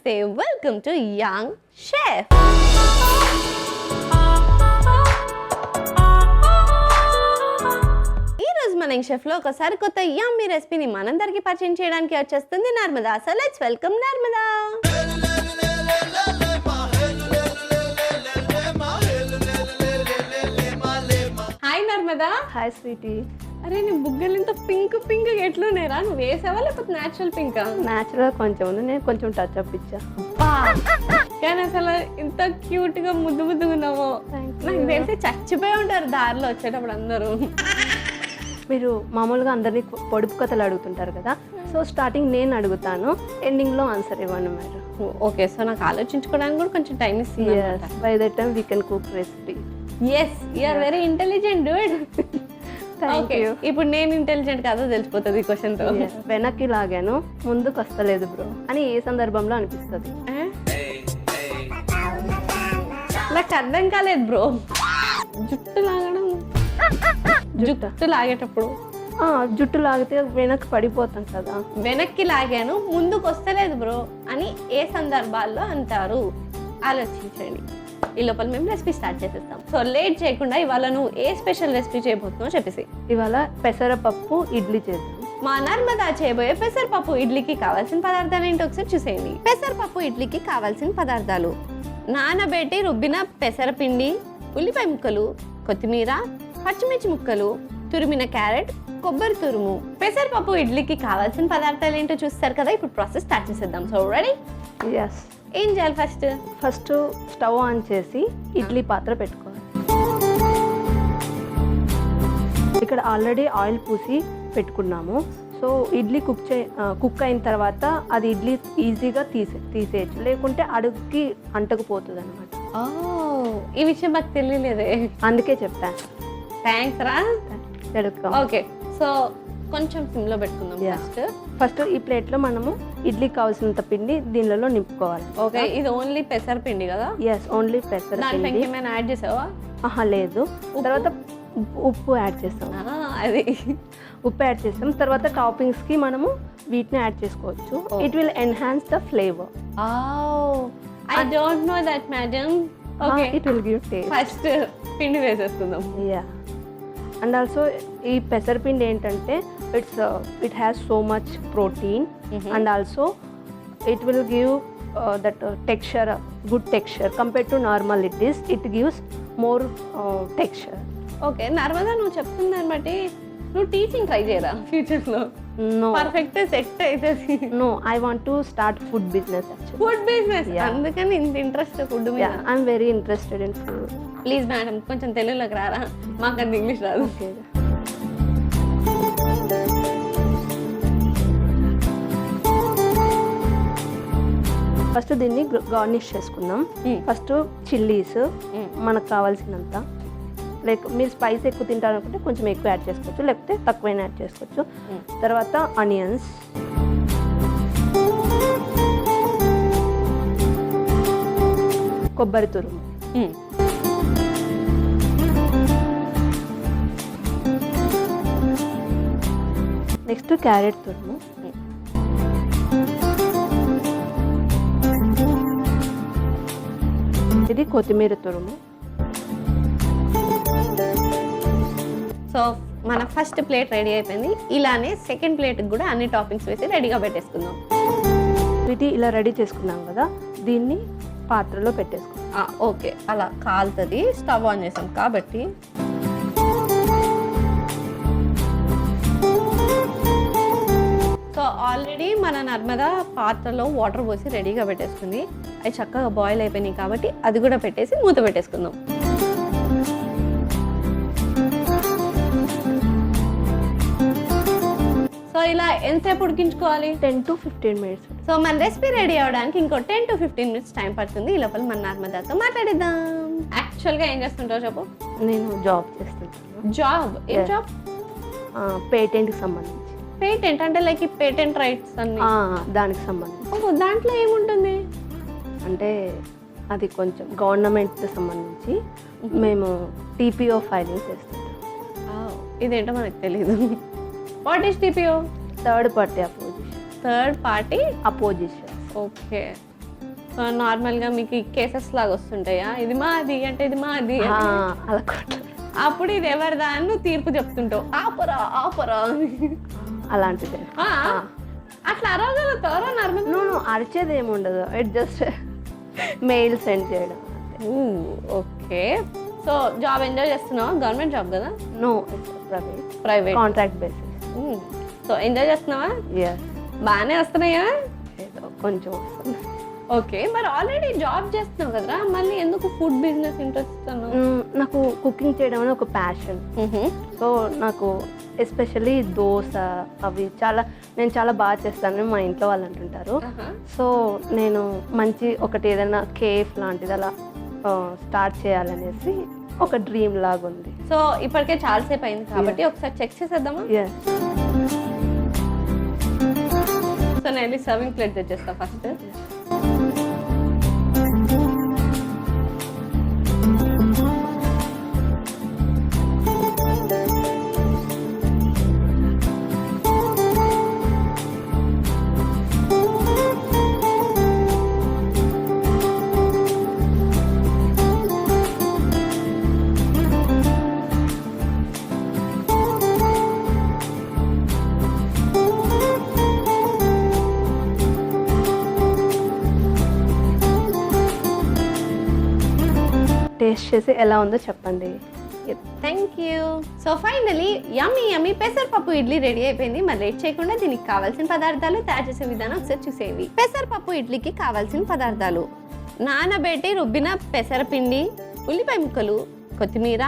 నమస్తే welcome to young chef. ఈరోజు మన యంగ్ షెఫ్ లో ఒక సరికొత్త యమ్మీ రెసిపీని మనందరికీ పరిచయం చేయడానికి వచ్చేస్తుంది Narmada. So let's welcome Narmada. Hi Narmada. Hi sweetie. అరే నీ బుగ్గలు ఇంత పింక్ పింక్ ఎట్లున్నాయిరా? నువ్వు వేసావా లేకపోతే న్యాచురల్ పింకా? న్యాచురల్ కొంచెం ఉంది, నేను కొంచెం టచ్ అప్ ఇచ్చా. కానీ అసలు ఇంత క్యూట్ గా ముద్దు ముద్దుగా ఉన్నావో. నాకు తెలిసి చచ్చిపోయి ఉంటారు దారిలో వచ్చేటప్పుడు అందరూ. మీరు మామూలుగా అందరినీ పొడుపు కథలు అడుగుతుంటారు కదా, సో స్టార్టింగ్ నేను అడుగుతాను, ఎండింగ్ లో ఆన్సర్ ఇవ్వండి మీరు. ఓకే, సో నాకు ఆలోచించుకోవడానికి కూడా కొంచెం టైం ఇస్తుంది. By that time we can cook recipe. Yes, you are very intelligent dude. Okay, ఇప్పుడు నేను ఇంటెలిజెంట్ కాదో తెలిసిపోతుంది ఈ క్వశ్చన్ తో. వెనక్కి లాగాను ముందుకు వస్తలేదు బ్రో అని ఏ సందర్భంలో అనిపిస్తుంది? నాకు అర్థం కాలేదు బ్రో. జుట్టు లాగడం, జుట్టు లాగేటప్పుడు జుట్టు లాగితే వెనక్కి పడిపోతాం కదా. వెనక్కి లాగాను ముందుకు వస్తలేదు బ్రో అని ఏ సందర్భాల్లో అంటారు? ఆలోచించండి. ఈ లోపల మేము రెసిపీ స్టార్ట్ చేసేస్తాం. సో లేట్ చేయకుండా ఇవాళ నువ్వు ఏ స్పెషల్ రెసిపీ చేయబోతున్నావు చెప్పేసి. ఇవాళ పెసరపప్పు ఇడ్లీ చేద్దాం. మా నర్మదా చేయబోయే పెసరపప్పు ఇడ్లీకి కావాల్సిన పదార్థాలు ఏంటో ఒకసారి చూసేయండి. పెసరపప్పు ఇడ్లీకి కావాల్సిన పదార్థాలు: నానబెట్టి రుబ్బిన పెసరపిండి, ఉల్లిపాయ ముక్కలు, కొత్తిమీర, పచ్చిమిర్చి ముక్కలు, తురిమిన క్యారెట్, కొబ్బరి తురుము. పెసరపప్పు ఇడ్లీకి కావాల్సిన పదార్థాలు ఏంటో చూస్తారు కదా. ఇప్పుడు ప్రాసెస్ స్టార్ట్ చేసేద్దాం. So ready? ఎస్. ఏం చేయాలి? ఫస్ట్ స్టవ్ ఆన్ చేసి ఇడ్లీ పాత్ర పెట్టుకోవాలి. ఇక్కడ ఆల్రెడీ ఆయిల్ పూసి పెట్టుకున్నాము. సో ఇడ్లీ కుక్ అయిన తర్వాత అది ఇడ్లీ ఈజీగా తీసేయచ్చు, లేకుంటే అడుగుకి అంటకుపోతుంది అనమాట. ఈ విషయం మాకు తెలియలేదే, అందుకే చెప్పాను. థ్యాంక్స్ రా. ఓకే, సో కొంచెం సిమ్లో పెట్టుకుందాం. ఫస్ట్ ఈ ప్లేట్లో మనము ఇడ్లీ కావాల్సినంత పిండి దీనిలో నింపుకోవాలి. ఓకే, ఇది ఓన్లీ పెసర పిండి కదా? ఎస్, ఓన్లీ పెసర పిండి. ఏమైనా యాడ్ చేసావా? లేదు. తర్వాత ఉప్పు యాడ్ చేస్తాం. అది ఉప్పు యాడ్ చేస్తాం. తర్వాత టాపింగ్స్ కి మనము వీటిని యాడ్ చేసుకోవచ్చు. It will enhance the flavour. I don't know that madam. Okay, it will give taste. First పిండి వేసేసుకుందాం. యా. అండ్ ఆల్సో ఈ పెసరపిండి ఏంటంటే it has so much protein and also it will give that texture, good texture compare to normal it gives more texture. Okay Narmada, నువ్వు చెప్తున్న దాన్ని బట్టి నువ్వు టీచింగ్ ట్రై చేయరా ఫ్యూచర్ లో? నో, పర్ఫెక్ట్ సెట్ అవుతుంది. No, I want to start food business. Food business? అందుకని ఇంత ఇంట్రెస్ట్ ఫుడ్ మీద? I'm very interested in food. Please madam కొంచెం తెలుగులోకి రారా, మాకు అంత ఇంగ్లీష్ రాదు. ఓకే, ఫస్ట్ దీన్ని గార్నిష్ చేసుకుందాం. ఫస్ట్ చిల్లీస్ మనకు కావాల్సినంత, లైక్ మీరు స్పైస్ ఎక్కువ తింటారనుకుంటే కొంచెం ఎక్కువ యాడ్ చేసుకోవచ్చు, లేకపోతే తక్కువైనా యాడ్ చేసుకోవచ్చు. తర్వాత ఆనియన్స్, కొబ్బరి తురుము, నెక్స్ట్ క్యారెట్ తురుము, ఇది కొత్తిమీర తురుము. సో మన ఫస్ట్ ప్లేట్ రెడీ అయిపోయింది. ఇలానే సెకండ్ ప్లేట్ కూడా అన్ని టాపింగ్స్ వేసి రెడీగా పెట్టేసుకుందాం. ఇది ఇలా రెడీ చేసుకున్నాం కదా, దీన్ని పాత్రలో పెట్టేసుకుందాం. ఓకే, అలా కాలుతుంది. స్టవ్ ఆన్ చేసాం కాబట్టి సో ఆల్రెడీ మన నర్మదా పాత్రలో వాటర్ పోసి రెడీగా పెట్టేసుకుంది. అవి చక్కగా బాయిల్ అయిపోయినాయి కాబట్టి అది కూడా పెట్టేసి మూత పెట్టేసుకుందాం. సో ఇలా ఎంతసేపు ఉడికించుకోవాలి? 10 to 15 minutes. సో మన రెసిపీ రెడీ అవడానికి ఇంకో 10 to 15 minutes టైం పడుతుంది. ఈ లోపల మన నర్మదాతో మాట్లాడిద్దాం. యాక్చువల్గా ఏం చేస్తుంటావు చెప్పు? నేను జాబ్ చేస్తుంటాను. జాబ్? ఏం జాబ్? పేటెంట్కి సంబంధించి. పేటెంట్ అంటే లైక్ ఈ పేటెంట్ రైట్స్ అన్ని దానికి సంబంధించి. ఓహో, దాంట్లో ఏముంటుంది? అంటే అది కొంచెం గవర్నమెంట్ సంబంధించి మేము టీపీఓ ఫైలింగ్ చేస్తుంటాం. ఇదేంటో మనకు తెలీదు. What is TPO? Third party opposition. Third party opposition. Okay, నార్మల్గా మీకు కేసెస్ లాగా వస్తుంటాయా, ఇది మాది అంటే ఇది మాది ఆ, అలా కొట్టాలి. అప్పుడు ఇది ఎవరిదా అని నువ్వు తీర్పు చెప్తుంటావు, ఆపరా ఆపరా అని. అలాంటిదే. ఆ, అట్లా అరవగలుగుతారా నార్మల్? నువ్వు అరిచేది ఏమి ఉండదు, ఇట్ జస్ట్ మెయిల్ సెండ్ చేయడం. ఓకే. సో జాబ్ ఎంజాయ్ చేస్తున్నావా? గవర్నమెంట్ జాబ్ కదా? No, it's private contract basis. So enjoy చేస్తున్నావా? ఎస్, బాగానే వస్తున్నాయా? ఏదో కొంచెం వస్తుంది. ఓకే, మరి ఆల్రెడీ జాబ్ చేస్తున్నావు కదరా, మళ్ళీ ఎందుకు ఫుడ్ బిజినెస్ ఇంట్రెస్ట్ అన్నావు? నాకు కుకింగ్ చేయడం అనేది ఒక ప్యాషన్. సో నాకు ఎస్పెషల్లీ దోశ అవి నేను చాలా బాగా చేస్తానని మా ఇంట్లో వాళ్ళు అంటుంటారు. సో నేను మంచి ఒకటి ఏదైనా కేఫ్ లాంటిది అలా స్టార్ట్ చేయాలనేసి ఒక డ్రీమ్ లాగా ఉంది. సో ఇప్పటికే చాలాసేపు అయింది కాబట్టి ఒకసారి చెక్ చేసేద్దామా? ఎస్. సో నేను వెళ్ళి సర్వింగ్ ప్లేట్ తెచ్చేస్తా ఫస్ట్. టేస్ట్ చేసి ఎలా ఉందో చెప్పండి. Thank you. సో ఫైనలీ యమ్మీ యమ్మీ పెసరపప్పు ఇడ్లీ రెడీ అయిపోయింది. మరి లేట్ చేయకుండా దీనికి కావాల్సిన పదార్థాలు, తయారు చేసే విధానం ఒకసారి చూసేయండి. పెసరపప్పు ఇడ్లీకి కావాల్సిన పదార్థాలు: నానబెట్టి రుబ్బిన పెసరపిండి, ఉల్లిపాయ ముక్కలు, కొత్తిమీర,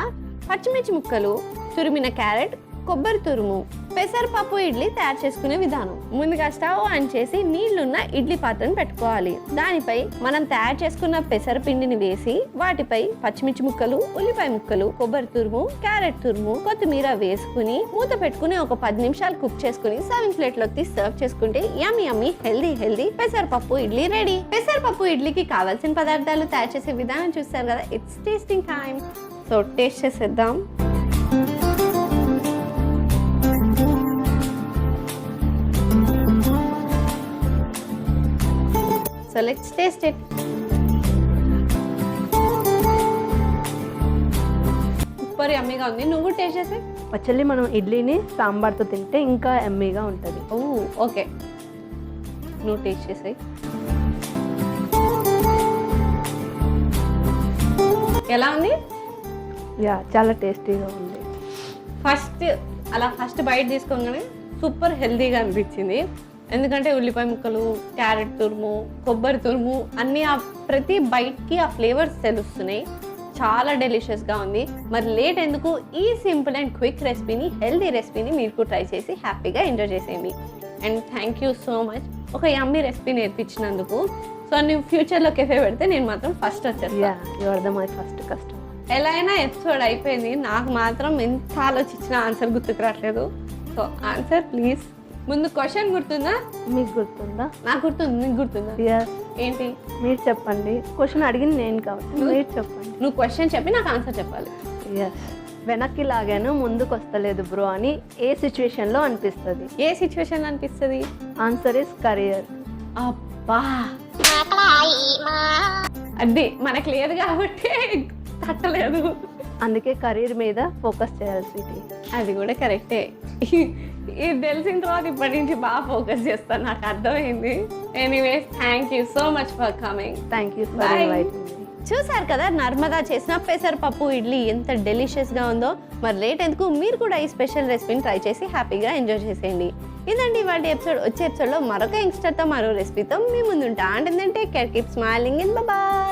పచ్చిమిర్చి ముక్కలు, తురిమిన క్యారెట్, కొబ్బరి తురుము. పెసరపప్పు ఇడ్లీ తయారు చేసుకునే విధానం: ముందుగా స్టవ్ ఆన్ చేసి నీళ్లున్న ఇడ్లీ పాత్రను పెట్టుకోవాలి. దానిపై మనం తయారు చేసుకున్న పెసరపిండిని వేసి వాటిపై పచ్చిమిర్చి ముక్కలు, ఉల్లిపాయ ముక్కలు, కొబ్బరి తురుము, క్యారెట్ తురుము, కొత్తిమీర వేసుకుని మూత పెట్టుకుని ఒక 10 నిమిషాలు కుక్ చేసుకుని సర్వింగ్ ప్లేట్ లోకి సర్వ్ చేసుకుంటే యమ్మీ యమ్మీ హెల్దీ పెసరపప్పు ఇడ్లీ రెడీ. పెసరపప్పు ఇడ్లీకి కావాల్సిన పదార్థాలు, తయారు చేసే విధానం చూస్తారు కదా. It's tasting time. So taste చేసేద్దాం. So let's taste it. Super యమ్మీగా ఉంది. నువ్వు టేస్ట్ చేసి. యాక్చువల్లీ మనం ఇడ్లీని సాంబార్తో తింటే ఇంకా యమ్మీగా ఉంటుంది. ఓ ఓకే, నువ్వు టేస్ట్ చేసి. ఎలా ఉంది? యా, చాలా టేస్టీగా ఉంది. ఫస్ట్ బైట్ తీసుకోగానే సూపర్ హెల్దీగా అనిపించింది. ఎందుకంటే ఉల్లిపాయ ముక్కలు, క్యారెట్ తురుము, కొబ్బరి తురుము అన్నీ ఆ ప్రతి బైట్కి ఆ ఫ్లేవర్స్ తెలుస్తున్నాయి. చాలా డెలిషియస్గా ఉంది. మరి లేట్ ఎందుకు, ఈ సింపుల్ అండ్ క్విక్ రెసిపీని, హెల్దీ రెసిపీని మీరు ట్రై చేసి హ్యాపీగా ఎంజాయ్ చేసేయండి. And thank you so much ఒక యమ్మీ రెసిపీ నేర్పించినందుకు. సో నువ్వు ఫ్యూచర్లో కెఫే పెడితే నేను మాత్రం ఫస్ట్ వచ్చేస్తాను. My first customer. ఎలా అయినా ఎపిసోడ్ అయిపోయింది, నాకు మాత్రం ఎంత ఆలోచించిన ఆన్సర్ గుర్తుకు రావట్లేదు. So answer please. ముందు క్వశ్చన్ గుర్తుందా? మీకు గుర్తుందా? నాకు గుర్తుంది. నీకు గుర్తుందా? ఎస్. ఏంటి? మీరు చెప్పండి. క్వశ్చన్ అడిగింది నేను కాబట్టి మీరు చెప్పండి. నువ్వు క్వశ్చన్ చెప్పి నాకు ఆన్సర్ చెప్పాలి. ఎస్. వెనక్కి లాగాను ముందుకు వస్తలేదు బ్రో అని ఏ సిచ్యువేషన్లో అనిపిస్తుంది? ఏ సిచ్యువేషన్ అనిపిస్తుంది? Answer is career. అబ్బా, అది మనకు లేదు కాబట్టి తట్టలేదు. అందుకే కెరీర్ మీద ఫోకస్ చేయాల్సింది. అది కూడా కరెక్టే. ఇది తెలిసిన తర్వాత ఇప్పటి నుంచి బాగా ఫోకస్ చేస్తాను, నాకు అర్థమైంది. Anyways, thank you so much for coming. Thank you for inviting me. చూసారు కదా నర్మదా చేసిన పెసరపప్పు ఇడ్లీ ఎంత డెలిషియస్గా ఉందో. మరి లేట్ ఎందుకు, మీరు కూడా ఈ స్పెషల్ రెసిపీని ట్రై చేసి హ్యాపీగా ఎంజాయ్ చేసేయండి. ఇదండి ఇవాళ ఎపిసోడ్. వచ్చే ఎపిసోడ్లో మరొక యంగ్స్టర్తో మరో రెసిపీతో మీ ముందుంటా. అంటే care, keep smiling and bye.